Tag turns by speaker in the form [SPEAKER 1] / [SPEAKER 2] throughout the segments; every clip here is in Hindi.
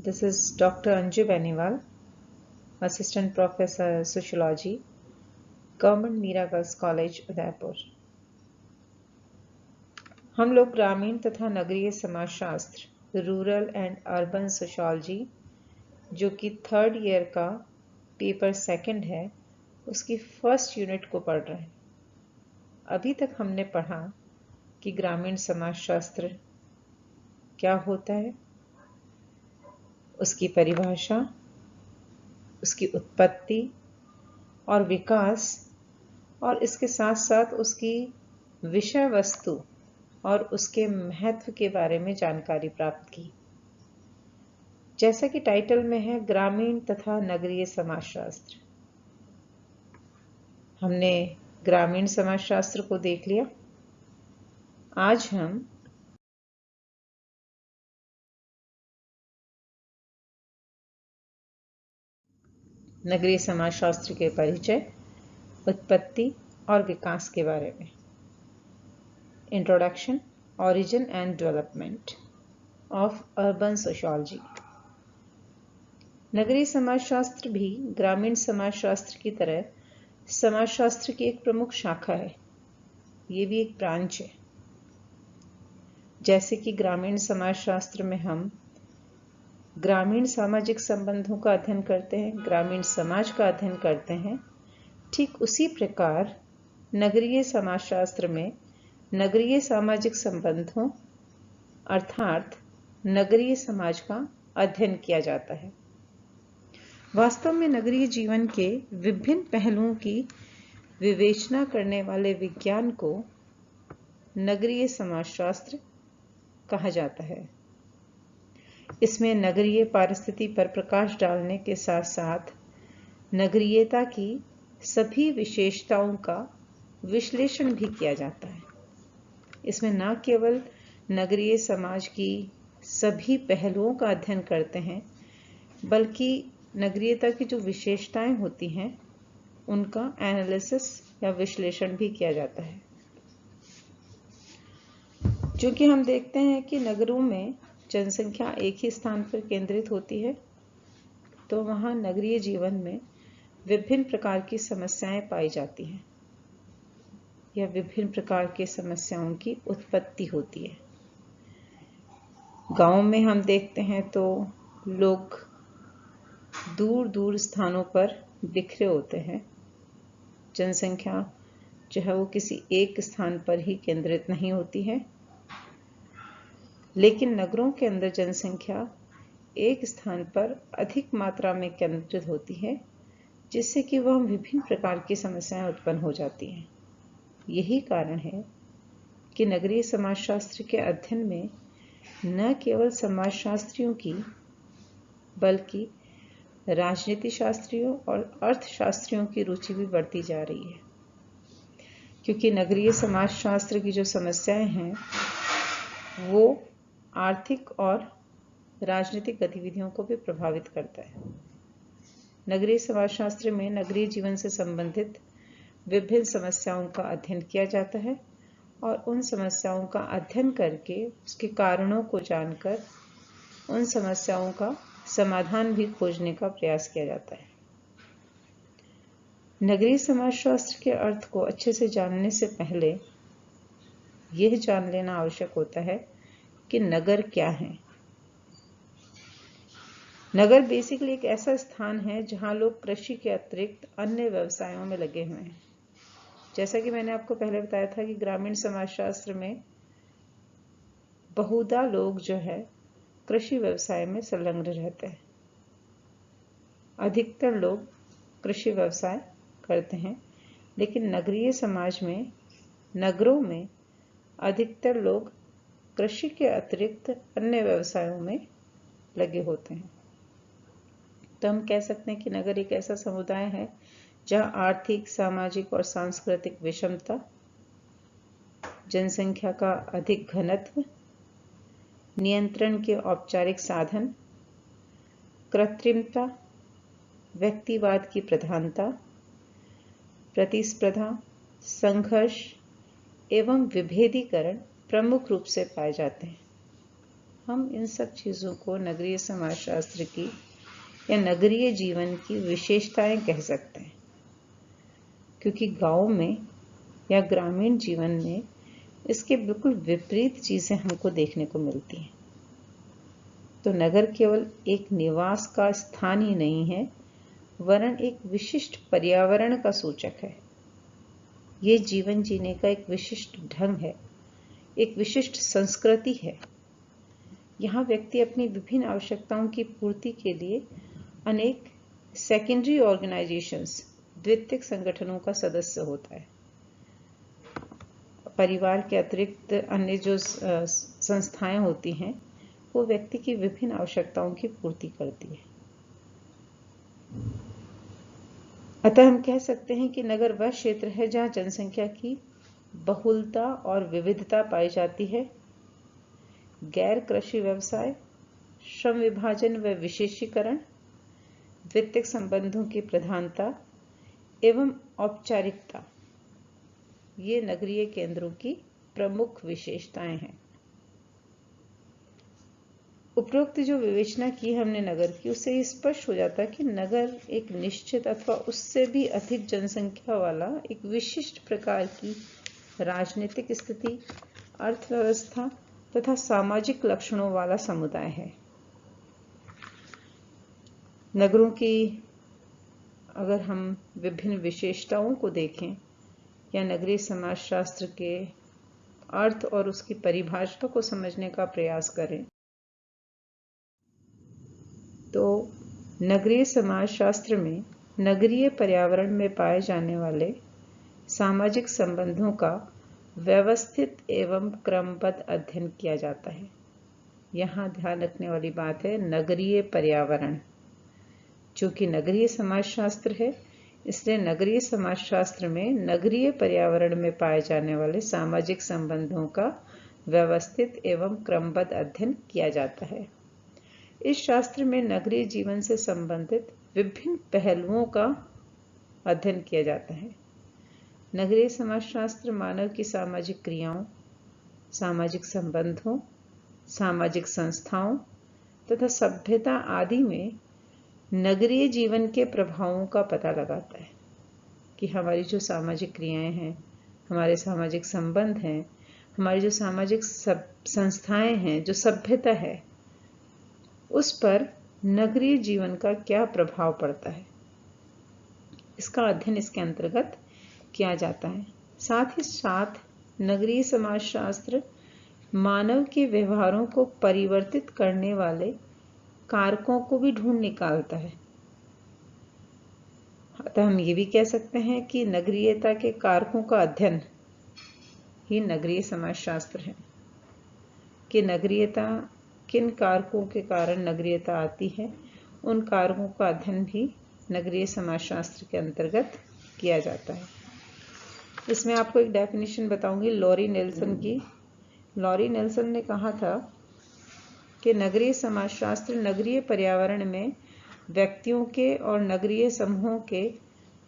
[SPEAKER 1] This is Dr. Anju Beniwal, Assistant Professor Sociology, Government Meera girls college Udaipur. हम लोग ग्रामीण तथा नगरीय समाजशास्त्र रूरल एंड अर्बन सोशियोलॉजी जो कि 3rd ईयर का पेपर 2nd है उसकी फर्स्ट यूनिट को पढ़ रहे हैं। अभी तक हमने पढ़ा कि ग्रामीण समाजशास्त्र क्या होता है, उसकी परिभाषा, उसकी उत्पत्ति और विकास, और इसके साथ साथ उसकी विषय वस्तु और उसके महत्व के बारे में जानकारी प्राप्त की। जैसा कि टाइटल में है ग्रामीण तथा नगरीय समाजशास्त्र, हमने ग्रामीण समाजशास्त्र को देख लिया। आज हम नगरीय समाजशास्त्र के परिचय, उत्पत्ति और विकास के बारे में। Introduction, origin and development of urban sociology. नगरीय समाजशास्त्र भी ग्रामीण समाजशास्त्र की तरह समाजशास्त्र की एक प्रमुख शाखा है। ये भी एक ब्रांच है। जैसे कि ग्रामीण समाजशास्त्र में हम ग्रामीण सामाजिक संबंधों का अध्ययन करते हैं, ग्रामीण समाज का अध्ययन करते हैं, ठीक उसी प्रकार नगरीय समाजशास्त्र में नगरीय सामाजिक संबंधों अर्थात नगरीय समाज का अध्ययन किया जाता है। वास्तव में नगरीय जीवन के विभिन्न पहलुओं की विवेचना करने वाले विज्ञान को नगरीय समाजशास्त्र कहा जाता है। इसमें नगरीय पारिस्थिति पर प्रकाश डालने के साथ साथ नगरीयता की सभी विशेषताओं का विश्लेषण भी किया जाता है। इसमें न केवल नगरीय समाज की सभी पहलुओं का अध्ययन करते हैं, बल्कि नगरीयता की जो विशेषताएं होती हैं उनका एनालिसिस या विश्लेषण भी किया जाता है। क्योंकि हम देखते हैं कि नगरों में जनसंख्या एक ही स्थान पर केंद्रित होती है, तो वहाँ नगरीय जीवन में विभिन्न प्रकार की समस्याएं पाई जाती हैं या विभिन्न प्रकार की समस्याओं की उत्पत्ति होती है। गांव में हम देखते हैं तो लोग दूर दूर स्थानों पर बिखरे होते हैं। जनसंख्या जो है वो किसी एक स्थान पर ही केंद्रित नहीं होती है, लेकिन नगरों के अंदर जनसंख्या एक स्थान पर अधिक मात्रा में केंद्रित होती है, जिससे कि वह विभिन्न प्रकार की समस्याएं उत्पन्न हो जाती हैं। यही कारण है कि नगरीय समाजशास्त्र के अध्ययन में न केवल समाजशास्त्रियों की बल्कि राजनीति शास्त्रियों और अर्थशास्त्रियों की रुचि भी बढ़ती जा रही है, क्योंकि नगरीय समाजशास्त्र की जो समस्याएं हैं वो आर्थिक और राजनीतिक गतिविधियों को भी प्रभावित करता है। नगरीय समाजशास्त्र में नगरीय जीवन से संबंधित विभिन्न समस्याओं का अध्ययन किया जाता है और उन समस्याओं का अध्ययन करके उसके कारणों को जानकर उन समस्याओं का समाधान भी खोजने का प्रयास किया जाता है। नगरीय समाजशास्त्र के अर्थ को अच्छे से जानने से पहले यह जान लेना आवश्यक होता है कि नगर क्या है। नगर बेसिकली एक ऐसा स्थान है जहां लोग कृषि के अतिरिक्त अन्य व्यवसायों में लगे हुए हैं। जैसा कि मैंने आपको पहले बताया था कि ग्रामीण समाजशास्त्र में बहुधा लोग जो है कृषि व्यवसाय में संलग्न रहते हैं। अधिकतर लोग कृषि व्यवसाय करते हैं, लेकिन नगरीय समाज में नगरों में अधिकतर लोग कृषि के अतिरिक्त अन्य व्यवसायों में लगे होते हैं। तो हम कह सकते हैं कि नगर एक ऐसा समुदाय है जहां आर्थिक, सामाजिक और सांस्कृतिक विषमता, जनसंख्या का अधिक घनत्व, नियंत्रण के औपचारिक साधन, कृत्रिमता, व्यक्तिवाद की प्रधानता, प्रतिस्पर्धा, संघर्ष एवं विभेदीकरण प्रमुख रूप से पाए जाते हैं। हम इन सब चीज़ों को नगरीय समाजशास्त्र की या नगरीय जीवन की विशेषताएं कह सकते हैं, क्योंकि गांव में या ग्रामीण जीवन में इसके बिल्कुल विपरीत चीज़ें हमको देखने को मिलती हैं। तो नगर केवल एक निवास का स्थान ही नहीं है, वरन एक विशिष्ट पर्यावरण का सूचक है। ये जीवन जीने का एक विशिष्ट ढंग है, एक विशिष्ट संस्कृति है। यहाँ व्यक्ति अपनी विभिन्न आवश्यकताओं की पूर्ति के लिए अनेक सेकेंडरी ऑर्गेनाइजेशंस, द्वितीयक संगठनों का सदस्य होता है। परिवार के अतिरिक्त अन्य जो संस्थाएं होती हैं वो व्यक्ति की विभिन्न आवश्यकताओं की पूर्ति करती है। अतः हम कह सकते हैं कि नगर वह क्षेत्र है जहाँ जनसंख्या की बहुलता और विविधता पाई जाती है। गैर कृषि व्यवसाय, श्रम विभाजन व विशेषीकरण, द्वितीयक संबंधों की प्रधानता एवं औपचारिकता, ये नगरीय केंद्रों की प्रमुख विशेषताएं हैं। उपरोक्त जो विवेचना की हमने नगर की, उससे स्पष्ट हो जाता है कि नगर एक निश्चित अथवा उससे भी अधिक जनसंख्या वाला एक विशिष्ट प्रकार की राजनीतिक स्थिति, अर्थव्यवस्था तथा सामाजिक लक्षणों वाला समुदाय है। नगरों की अगर हम विभिन्न विशेषताओं को देखें या नगरीय समाजशास्त्र के अर्थ और उसकी परिभाषा को समझने का प्रयास करें, तो नगरीय समाजशास्त्र में नगरीय पर्यावरण में पाए जाने वाले सामाजिक संबंधों का व्यवस्थित एवं क्रमबद्ध अध्ययन किया जाता है। यहाँ ध्यान रखने वाली बात है नगरीय पर्यावरण। चूंकि नगरीय समाजशास्त्र है, इसलिए नगरीय समाजशास्त्र में नगरीय पर्यावरण में पाए जाने वाले सामाजिक संबंधों का व्यवस्थित एवं क्रमबद्ध अध्ययन किया जाता है। इस शास्त्र में नगरीय जीवन से संबंधित विभिन्न पहलुओं का अध्ययन किया जाता है। नगरीय समाजशास्त्र मानव की सामाजिक क्रियाओं, सामाजिक संबंधों, सामाजिक संस्थाओं तथा सभ्यता आदि में नगरीय जीवन के प्रभावों का पता लगाता है कि हमारी जो सामाजिक क्रियाएं हैं, हमारे सामाजिक संबंध हैं, हमारी जो सामाजिक संस्थाएं हैं, जो सभ्यता है, उस पर नगरीय जीवन का क्या प्रभाव पड़ता है, इसका अध्ययन इसके अंतर्गत किया जाता है। साथ ही साथ नगरीय समाजशास्त्र मानव के व्यवहारों को परिवर्तित करने वाले कारकों को भी ढूंढ निकालता है। अतः हम ये भी कह सकते हैं कि नगरीयता के कारकों का अध्ययन ही नगरीय समाजशास्त्र है, कि नगरीयता किन कारकों के कारण नगरीयता आती है, उन कारकों का अध्ययन भी नगरीय समाजशास्त्र के अंतर्गत किया जाता है। इसमें आपको एक डेफिनेशन बताऊंगी लॉरी नेल्सन की। लॉरी नेल्सन ने कहा था कि नगरीय समाजशास्त्र नगरीय पर्यावरण में व्यक्तियों के और नगरीय समूहों के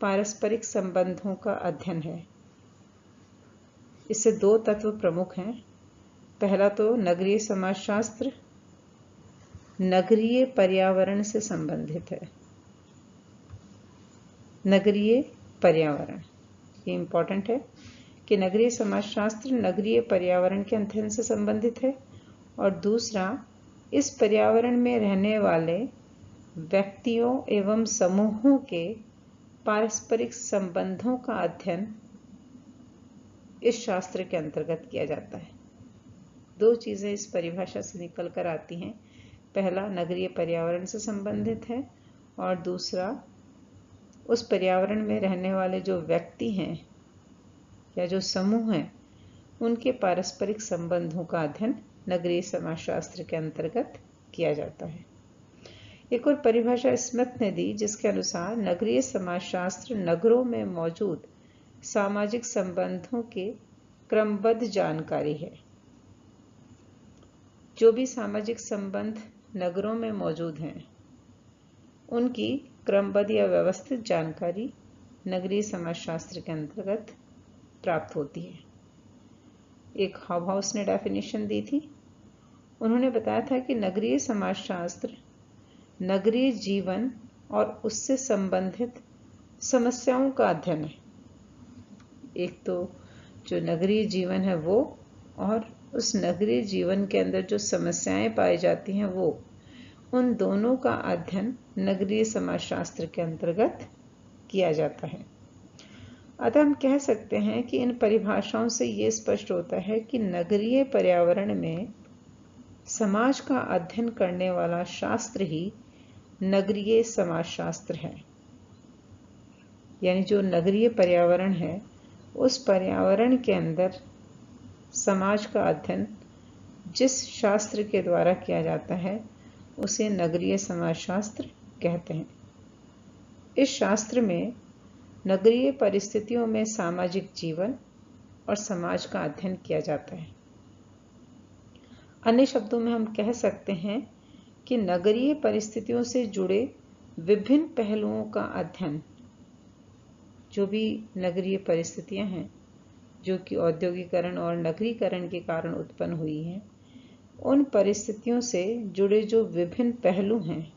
[SPEAKER 1] पारस्परिक संबंधों का अध्ययन है। इससे दो तत्व प्रमुख हैं। पहला तो नगरीय समाजशास्त्र नगरीय पर्यावरण से संबंधित है। नगरीय पर्यावरण, ये इंपॉर्टेंट है कि नगरीय समाजशास्त्र नगरीय पर्यावरण के अध्ययन से संबंधित है। और दूसरा, इस पर्यावरण में रहने वाले व्यक्तियों एवं समूहों के पारस्परिक संबंधों का अध्ययन इस शास्त्र के अंतर्गत किया जाता है। दो चीजें इस परिभाषा से निकल कर आती हैं। पहला नगरीय पर्यावरण से संबंधित है और दूसरा उस पर्यावरण में रहने वाले जो व्यक्ति हैं या जो समूह हैं, उनके पारस्परिक संबंधों का अध्ययन नगरीय समाजशास्त्र के अंतर्गत किया जाता है। एक और परिभाषा स्मिथ ने दी, जिसके अनुसार नगरीय समाजशास्त्र नगरों में मौजूद सामाजिक संबंधों के क्रमबद्ध जानकारी है। जो भी सामाजिक संबंध नगरों में मौजूद हैं, उनकी क्रमबद्ध या व्यवस्थित जानकारी नगरीय समाजशास्त्र के अंतर्गत प्राप्त होती है। एक हॉबहाउस ने डेफिनेशन दी थी उन्होंने बताया था कि नगरीय समाजशास्त्र नगरीय जीवन और उससे संबंधित समस्याओं का अध्ययन है। एक तो जो नगरीय जीवन है वो, और उस नगरीय जीवन के अंदर जो समस्याएं पाई जाती हैं वो, उन दोनों का अध्ययन नगरीय समाजशास्त्र के अंतर्गत किया जाता है। अतः हम कह सकते हैं कि इन परिभाषाओं से ये स्पष्ट होता है कि नगरीय पर्यावरण में समाज का अध्ययन करने वाला शास्त्र ही नगरीय समाजशास्त्र है। यानी जो नगरीय पर्यावरण है उस पर्यावरण के अंदर समाज का अध्ययन जिस शास्त्र के द्वारा किया जाता है उसे नगरीय समाजशास्त्र कहते हैं। इस शास्त्र में नगरीय परिस्थितियों में सामाजिक जीवन और समाज का अध्ययन किया जाता है। अन्य शब्दों में हम कह सकते हैं कि नगरीय परिस्थितियों से जुड़े विभिन्न पहलुओं का अध्ययन, जो भी नगरीय परिस्थितियां हैं जो कि औद्योगिकरण और नगरीकरण के कारण उत्पन्न हुई हैं, उन परिस्थितियों से जुड़े जो विभिन्न पहलू हैं,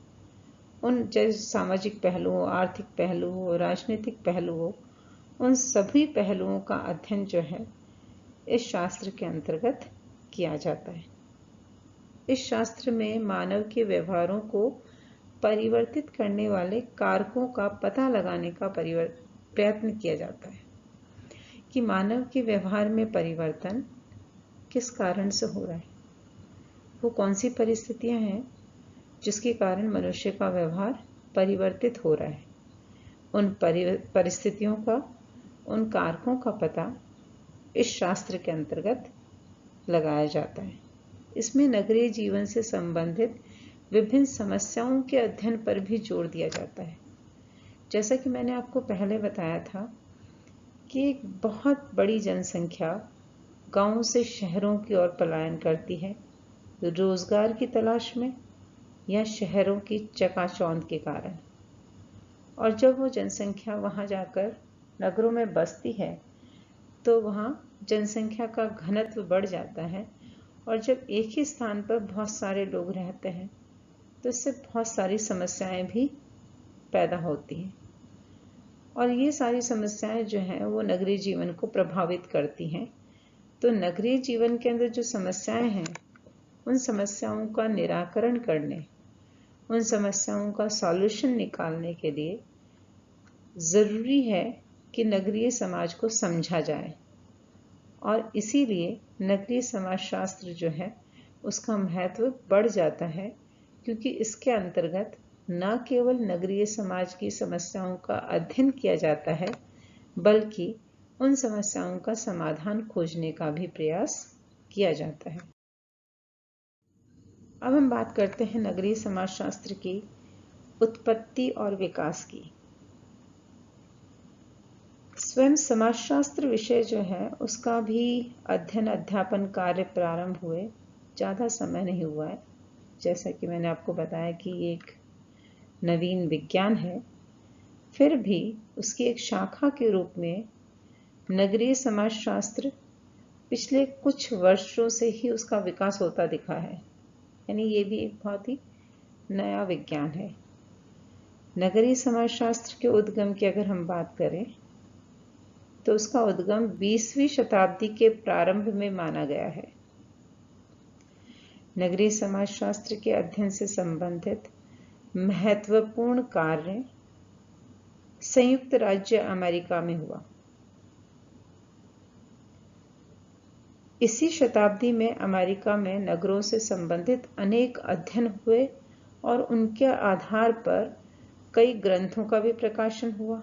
[SPEAKER 1] उन जैसे सामाजिक पहलू हो, आर्थिक पहलू हो, राजनीतिक पहलू हो, उन सभी पहलुओं का अध्ययन जो है इस शास्त्र के अंतर्गत किया जाता है। इस शास्त्र में मानव के व्यवहारों को परिवर्तित करने वाले कारकों का पता लगाने का प्रयत्न किया जाता है कि मानव के व्यवहार में परिवर्तन किस कारण से हो रहा है, वो कौन सी परिस्थितियां हैं जिसके कारण मनुष्य का व्यवहार परिवर्तित हो रहा है। उन परिस्थितियों का, उन कारकों का पता इस शास्त्र के अंतर्गत लगाया जाता है। इसमें नगरीय जीवन से संबंधित विभिन्न समस्याओं के अध्ययन पर भी जोर दिया जाता है। जैसा कि मैंने आपको पहले बताया था कि एक बहुत बड़ी जनसंख्या गांवों से शहरों की ओर पलायन करती है, रोजगार की तलाश में या शहरों की चकाचौंध के कारण। और जब वो जनसंख्या वहां जाकर नगरों में बसती है तो वहां जनसंख्या का घनत्व बढ़ जाता है, और जब एक ही स्थान पर बहुत सारे लोग रहते हैं तो इससे बहुत सारी समस्याएं भी पैदा होती हैं, और ये सारी समस्याएं जो हैं वो नगरीय जीवन को प्रभावित करती हैं। तो नगरीय जीवन के अंदर जो समस्याएं हैं उन समस्याओं का निराकरण करने, उन समस्याओं का सॉल्यूशन निकालने के लिए ज़रूरी है कि नगरीय समाज को समझा जाए, और इसीलिए नगरीय समाजशास्त्र जो है उसका महत्व बढ़ जाता है, क्योंकि इसके अंतर्गत न केवल नगरीय समाज की समस्याओं का अध्ययन किया जाता है बल्कि उन समस्याओं का समाधान खोजने का भी प्रयास किया जाता है। अब हम बात करते हैं नगरीय समाजशास्त्र की उत्पत्ति और विकास की। स्वयं समाजशास्त्र विषय जो है उसका भी अध्ययन अध्यापन कार्य प्रारंभ हुए ज़्यादा समय नहीं हुआ है। जैसा कि मैंने आपको बताया कि ये एक नवीन विज्ञान है, फिर भी उसकी एक शाखा के रूप में नगरीय समाजशास्त्र पिछले कुछ वर्षों से ही उसका विकास होता दिखा है। यानी ये भी एक बहुत ही नया विज्ञान है। नगरीय समाजशास्त्र के उद्गम की अगर हम बात करें तो उसका उद्गम 20वीं शताब्दी के प्रारंभ में माना गया है। नगरीय समाजशास्त्र के अध्ययन से संबंधित महत्वपूर्ण कार्य संयुक्त राज्य अमेरिका में हुआ। इसी शताब्दी में अमेरिका में नगरों से संबंधित अनेक अध्ययन हुए और उनके आधार पर कई ग्रंथों का भी प्रकाशन हुआ।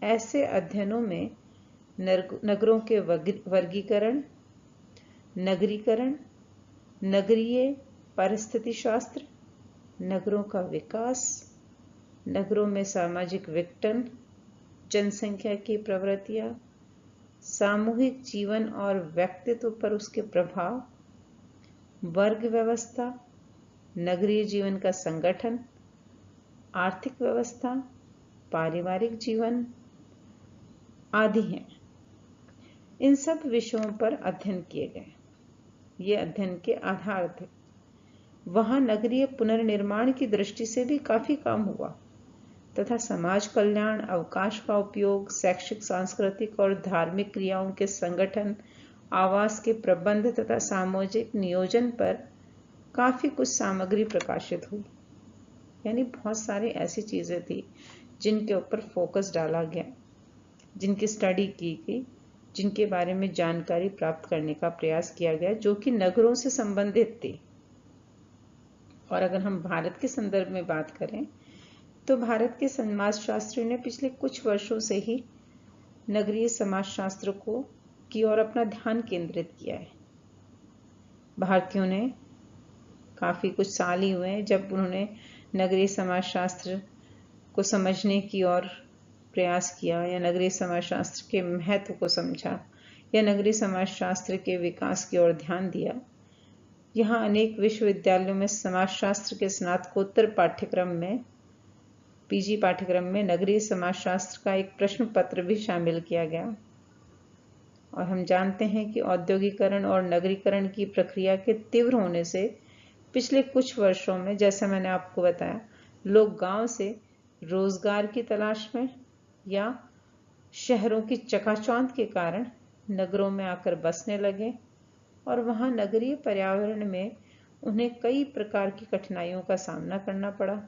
[SPEAKER 1] ऐसे अध्ययनों में नगरों के वर्गीकरण, नगरीकरण, नगरीय परिस्थिति शास्त्र, नगरों का विकास, नगरों में सामाजिक विघटन, जनसंख्या की प्रवृत्तियां, सामूहिक जीवन और व्यक्तित्व पर उसके प्रभाव, वर्ग व्यवस्था, नगरीय जीवन का संगठन, आर्थिक व्यवस्था, पारिवारिक जीवन आदि हैं। इन सब विषयों पर अध्ययन किए गए। ये अध्ययन के आधार थे। वहाँ नगरीय पुनर्निर्माण की दृष्टि से भी काफी काम हुआ तथा समाज कल्याण, अवकाश का उपयोग, शैक्षिक, सांस्कृतिक और धार्मिक क्रियाओं के संगठन, आवास के प्रबंध तथा सामाजिक नियोजन पर काफी कुछ सामग्री प्रकाशित हुई। यानी बहुत सारी ऐसी चीजें थी जिनके ऊपर फोकस डाला गया, जिनकी स्टडी की गई, जिनके बारे में जानकारी प्राप्त करने का प्रयास किया गया, जो कि नगरों से संबंधित थी। और अगर हम भारत के संदर्भ में बात करें तो भारत के समाजशास्त्रियों ने पिछले कुछ वर्षों से ही नगरीय समाजशास्त्र की ओर अपना ध्यान केंद्रित किया है। भारतीयों ने काफी कुछ साल ही हुए हैं जब उन्होंने नगरीय समाजशास्त्र को समझने की ओर प्रयास किया, या नगरीय समाजशास्त्र के महत्व को समझा, या नगरीय समाजशास्त्र के विकास की ओर ध्यान दिया। यहाँ अनेक विश्वविद्यालयों में समाजशास्त्र के स्नातकोत्तर पाठ्यक्रम में, पीजी पाठ्यक्रम में नगरीय समाजशास्त्र का एक प्रश्न पत्र भी शामिल किया गया। और हम जानते हैं कि औद्योगिकरण और नगरीकरण की प्रक्रिया के तीव्र होने से पिछले कुछ वर्षों में, जैसा मैंने आपको बताया, लोग गांव से रोजगार की तलाश में या शहरों की चकाचौंध के कारण नगरों में आकर बसने लगे और वहां नगरीय पर्यावरण में उन्हें कई प्रकार की कठिनाइयों का सामना करना पड़ा।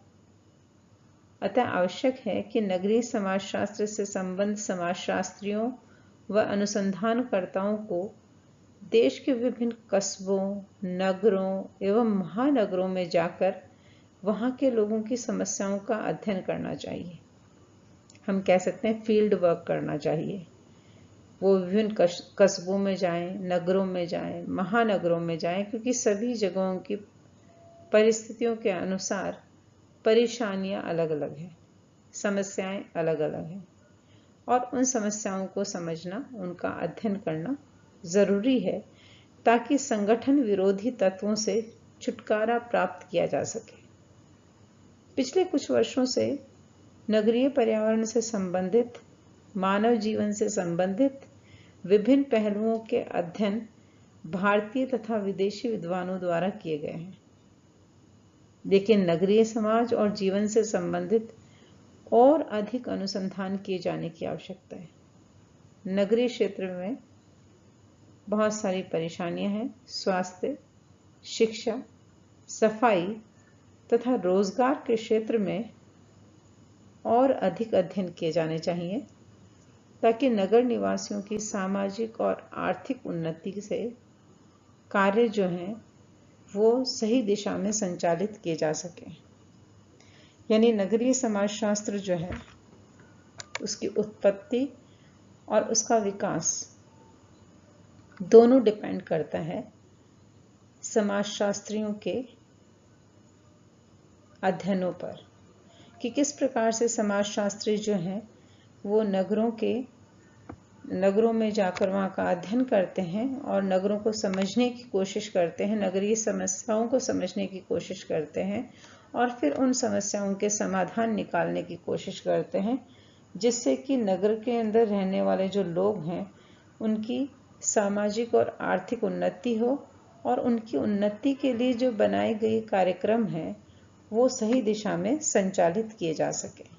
[SPEAKER 1] अतः आवश्यक है कि नगरीय समाजशास्त्र से संबद्ध समाजशास्त्रियों व अनुसंधानकर्ताओं को देश के विभिन्न कस्बों, नगरों एवं महानगरों में जाकर वहां के लोगों की समस्याओं का अध्ययन करना चाहिए। हम कह सकते हैं फील्ड वर्क करना चाहिए। वो विभिन्न कस्बों में जाएं, नगरों में जाएं, महानगरों में जाएं, क्योंकि सभी जगहों की परिस्थितियों के अनुसार परेशानियां अलग अलग हैं, समस्याएं अलग अलग हैं, और उन समस्याओं को समझना, उनका अध्ययन करना जरूरी है ताकि संगठन विरोधी तत्वों से छुटकारा प्राप्त किया जा सके। पिछले कुछ वर्षों से नगरीय पर्यावरण से संबंधित, मानव जीवन से संबंधित विभिन्न पहलुओं के अध्ययन भारतीय तथा विदेशी विद्वानों द्वारा किए गए हैं। लेकिन नगरीय समाज और जीवन से संबंधित और अधिक अनुसंधान किए जाने की आवश्यकता है। नगरीय क्षेत्र में बहुत सारी परेशानियां हैं। स्वास्थ्य, शिक्षा, सफाई तथा रोजगार के क्षेत्र में और अधिक अध्ययन किए जाने चाहिए ताकि नगर निवासियों की सामाजिक और आर्थिक उन्नति से कार्य जो हैं वो सही दिशा में संचालित किए जा सके। यानी नगरीय समाजशास्त्र जो है उसकी उत्पत्ति और उसका विकास दोनों डिपेंड करता है समाजशास्त्रियों के अध्ययनों पर, कि किस प्रकार से समाजशास्त्री जो हैं वो नगरों में जाकर वहाँ का अध्ययन करते हैं और नगरों को समझने की कोशिश करते हैं, नगरीय समस्याओं को समझने की कोशिश करते हैं और फिर उन समस्याओं के समाधान निकालने की कोशिश करते हैं, जिससे कि नगर के अंदर रहने वाले जो लोग हैं उनकी सामाजिक और आर्थिक उन्नति हो और उनकी उन्नति के लिए जो बनाए गए कार्यक्रम हैं वो सही दिशा में संचालित किए जा सके।